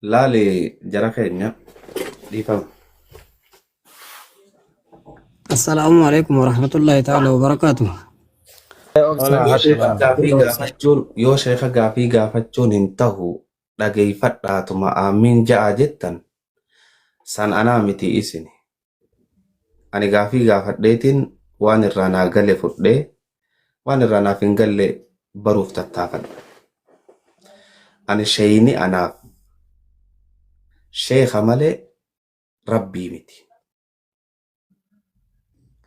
لا لجرى كينيا دي فهم. السلام عليكم ورحمة الله تعالى وبركاته. Yoo Waalaikum sheeka salam. gaafii gaafachuun yoo sheeka gaafii gaafachuun hin tahu dhageeffadhaatuma aamiin ja'a jettan san anaa miti isini. Ani gaafii gaafadheetiin waan irraa naa gale fudhee waan irraa naaf hin galle baruuf tattaafadha. Ani sheeyni anaaf sheeka malee rabbii miti.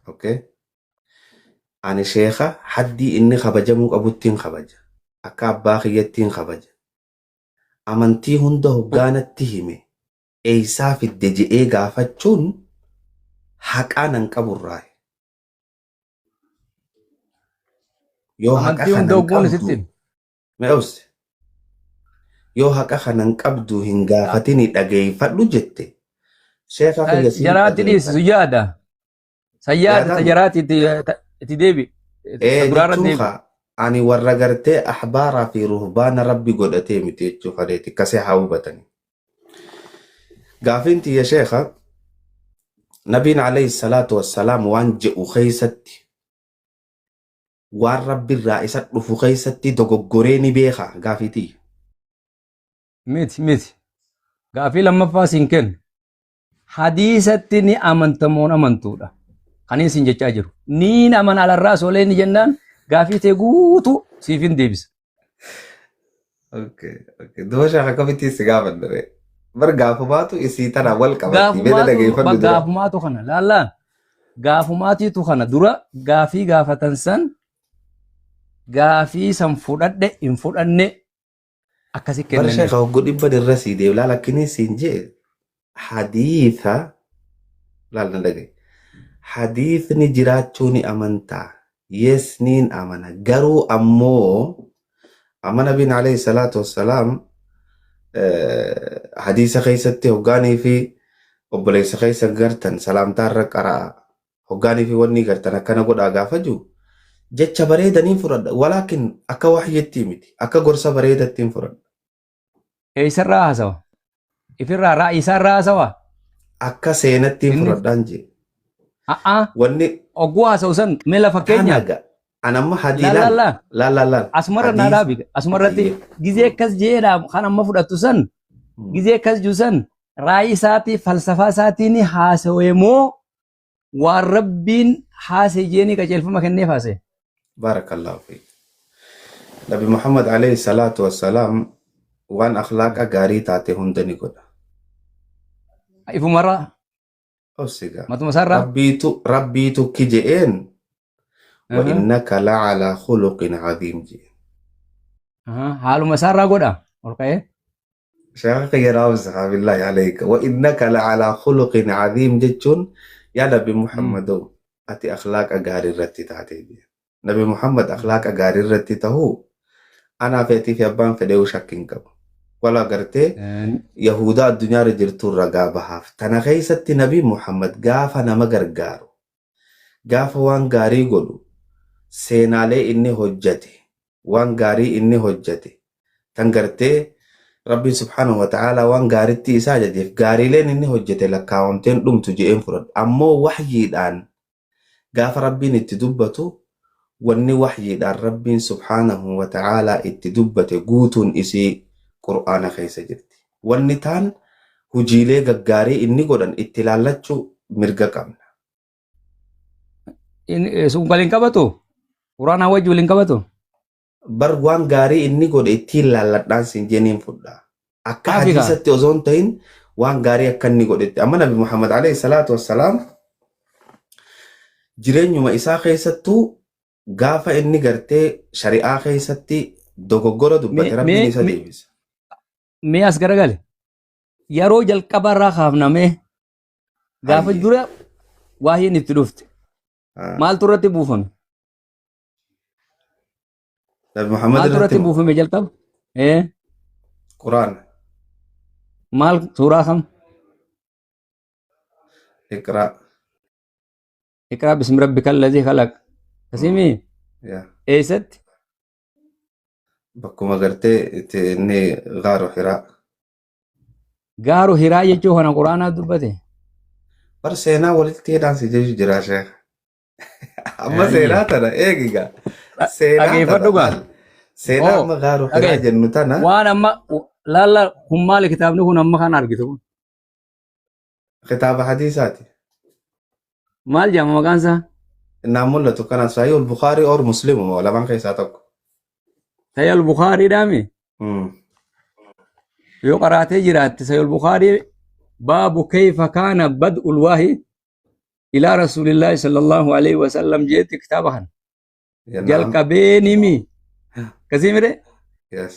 Okay? Ani sheeka haddii inni kabajamuu qabuttiin kabaja. Akka abbaa kiyyattiin kabaja. Amantii hunda hoggaanatti hime eeysaa fidde je'ee gaafachuun haqaa nan qaburraa. Yoo haqa Amantii hunda kanan hogguun qabdu isittiin. me'us yoo haqa kanan qabdu hin gaafatini dhageeffadhu jette sheeka kiyya siin Jaraatti dhiisisu dhageeffadha. yaada. Sayyaada ta Yaadaan jaraatti itti deebi. Ta duraarra jechuun deebi. ani warra gartee ahbaaraa fi ruhbaana rabbi godhatee miti jechuu fadheeti kasee haa hubatani. Gaafiin tiyya sheeka nabiin alayhi salaatu wassalaam waan je'u keeysatti waan rabbiirraa isa dhufu keeysatti dogoggoree ni beeka gaafii tiyya. Miti. Gaafii lammaffaa siin kennu. Hadiisatti ni amantamoon amantuudha. Kan isin jechaa jiru. Niin aman alarraa solee ni jennaan gaafii tee guutuu siif hin deebisa. Duba sheeka akkamitti si gaafadhare? Bar gaafumaatu isii tana wal qabatti beela dhageeffadhu dura. Gaafumaatu kana laallaan. Gaafumaatiitu kana dura gaafii gaafatan san gaafii san fudhadhe hin fudhanne akkasi Bar kennanii. sheeka hogguu dhibba dirra sii deebi laala akkinii siin jee hadiitha laal na dhagaye. Hadiithni jiraachuu ni amantaa. Yes niin amana. Garuu ammoo amma nabiin alayhi salaatu wassalaam hadiisa keeysatti hoggaanii fi obboleessa keeysa gartan salaamtaa irra qara'a. Hoggaanii fi wanni gartan akkana godhaa gaafa jiru jecha bareedaniin fudhadha. Walaakin akka waxyettii miti. Akka gorsa bareedattiin fudhadha. Eessarraa haasawa? Ifirraa raa'isaarraa haasawa? Akka seenattiin Inni fudhadhaan jee. Wanni ogguu haasa'u san mela fakkeenyaaf hanaga anamma hadii laal laal asumarra naa dhaabi asumarratti gizee akkas jeedha kan amma fudhattu san gizee akkas jiru san raayii isaatii falsafaa isaatiin haasawee moo waan rabbiin haasee jeeni qajeelfama kenneef haasee. barakallahu fi Nabi Muhammad alayhi salatu wassalam waan akhlaaqa gaarii taate hunda ni godha. Ifumarra Osiga matuma isaarraa rabbiitu kije'een wa innaka la'ala khuluqin adhiim jee. haaluma isaarraa godha ol ka'ee. Sheekha kiyya raawwisa billahi alayka wa innaka la'ala khuluqin adhiim jechuun yaa Nabi Muhammadoo ati akhlaaqa gaarii irratti taate. Nabi Muhammad akhlaaqa gaarii irratti tahuu anaa feetii fi abbaan fedheewu shakkiin qabu. Wala gartee Yahudaa addunyaarra jirtu ragaa bahaaf. Tana keessatti Nabi Muhammad gaafa nama gargaaru gaafa waan gaarii godhu seenaalee inni hojjate waan gaarii inni hojjate tan gartee Rabbi subhanahu wa ta'ala waan gaaritti isaa ajajeef gaariileen inni hojjate lakkaawamteen dhumtu je'een fudhadhu. Ammoo waxyiidhaan gaafa Rabbiin itti dubbatu wanni waxyiidhaan Rabbiin subhanahu wa ta'ala itti dubbate guutuun isii Qur'aana keessa jirti. Wanni taan hujiilee gaggaarii inni godhan itti ilaallachuu mirga qabna. Sun waliin qabatu quraanaa wajji waliin qabatu. Bar waan gaarii inni godhe itti ilaalladhaan siin jeniin fudha. Akka hadiisatti osoo hin ta'in waan gaarii akka inni godhetti. Amma Nabi Muhammad alayhi salaatu wassalaam jireenyuma isaa keessattuu gaafa inni gartee shari'aa keessatti dogoggora dubbate Rabbiin isa deebisa. Mee as garagale yeroo jalqabarraa kaafnamee gaafa dura waa'een itti dhufte maaltu irratti buufame? Nabi Muhammad Maaltu irratti buufame jalqaba? Quraan. Maal suuraa kam? Iqraa. Iqraa bismi rabbika alladhii khalaq. Kasimii? Eessatti? Bakkuma gartee inni gaaru Hiraa. Gaaru hiraa jechuu kana quraanaa dubbate. bar seenaa walitti hidhaan si jechu jira sheekh. Amma seenaa tana eegiga. Seenaa Dhageeffadhu gaa. tana seenaa amma gaaru hiraa jennu tana Waan amma laalla kun maali kitaabni kun amma kan argitu kun? kitaaba hadiisaati. Maal jedhama maqaan isaa? Innaan mul'atu kana Sahih al-Bukhari or Muslim moo lamaan keessaa tokko. Sahih al-Bukhaariidhaami? Yoo qaraatee jiraatte Sahih al-Bukhaarii baabu kayfa kaana bad'ul wahyi ilaa rasuulillaahi sallallahu alaihi wasallam jeetti kitaaba kana. Jalqabeenimi. Kasii mire? Yes.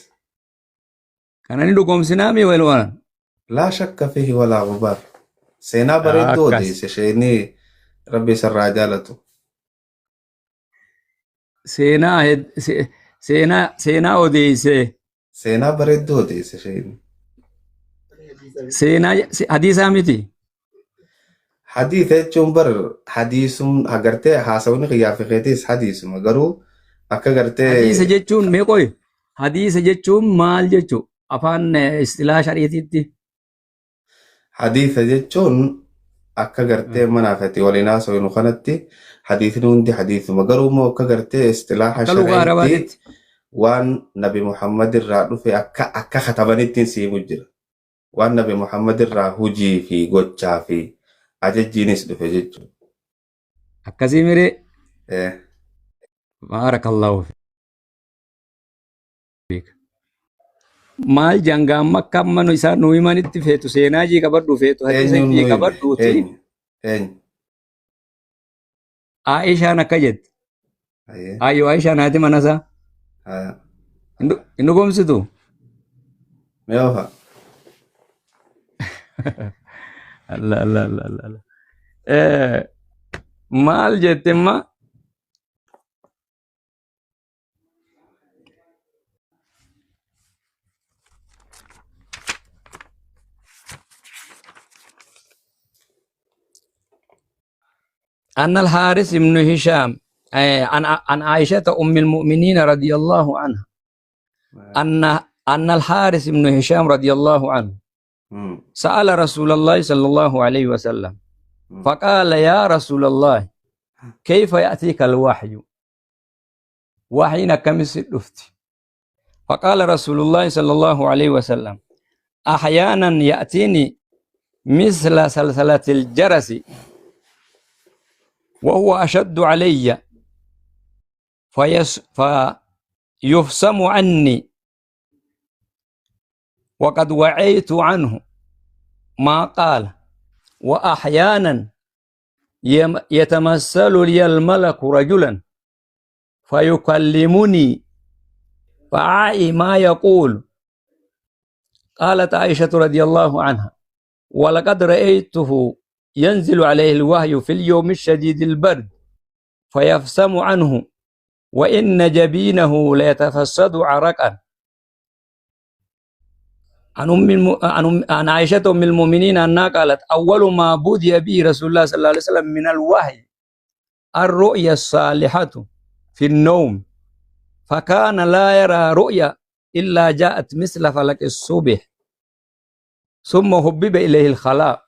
Kanani dhugoomsinaami walwaan. لا شك فيه ولا غبار. سينا بريد دودي Akkas. سيشيني ربي سر جالته. Seenaa odeeyse. سينا بريد دودي سيشيني. Seenaa hadiisaa miti. حديث جنبر حديث أجرته حاسوني خيافي خيتيس حديث مجرو أكجرته Hadiisa jechuun meeqoy? Hadiisa jechuun maal jechuu? Afaan istilaa shariitiitti. حديث جتون أكجرته منافتي ولناس وينخنتي حديث نوندي حديث مجرو مو أكجرته استلاح Akka lugaa شرعيتي arabaatitti. وان نبي محمد الرادو في أكا خطبانيتين سيمجر وان نبي محمد الراهوجي في قوتشا في أججينيس دفع جتون. Akkasii mire إيه. baarakallahu fiik. Maal jangaan makka ammanu isaa nu himanitti feetu seenaa jii qabadhu feetu hadiisa Eenyuun jii nu qabadhuuti. hime? Eenyu? Aishaan akka jette. Ayyee. Ayyoo Aishaan haati manasaa. Haa. Hin dhugoomsitu. Mee ofa? Allah. Maal jette imma? أن الحارث بن هشام عن عائشة أم المؤمنين رضي الله عنها أن الحارث بن هشام رضي الله عنه سأل رسول الله صلى الله عليه وسلم فقال يا رسول الله كيف يأتيك الوحي وحين كم الدفت فقال رسول الله صلى الله عليه وسلم أحيانا يأتيني مثل سلسلة الجرس وهو أشد علي فيفسم عني وقد وعيت عنه ما قال وأحيانا يتمثل لي الملك رجلا فيكلمني فأعي ما يقول. قالت عائشة رضي الله عنها ولقد رأيته ينزل عليه الوحي في اليوم الشديد البرد فيفسم عنه وإن جبينه ليتفسد عرقا. عن عائشة أم المؤمنين أنها قالت أول ما بدأ به رسول الله صلى الله عليه وسلم من الوحي الرؤيا الصالحة في النوم فكان لا يرى رؤيا إلا جاءت مثل فلك الصبح ثم حبب إليه الخلاء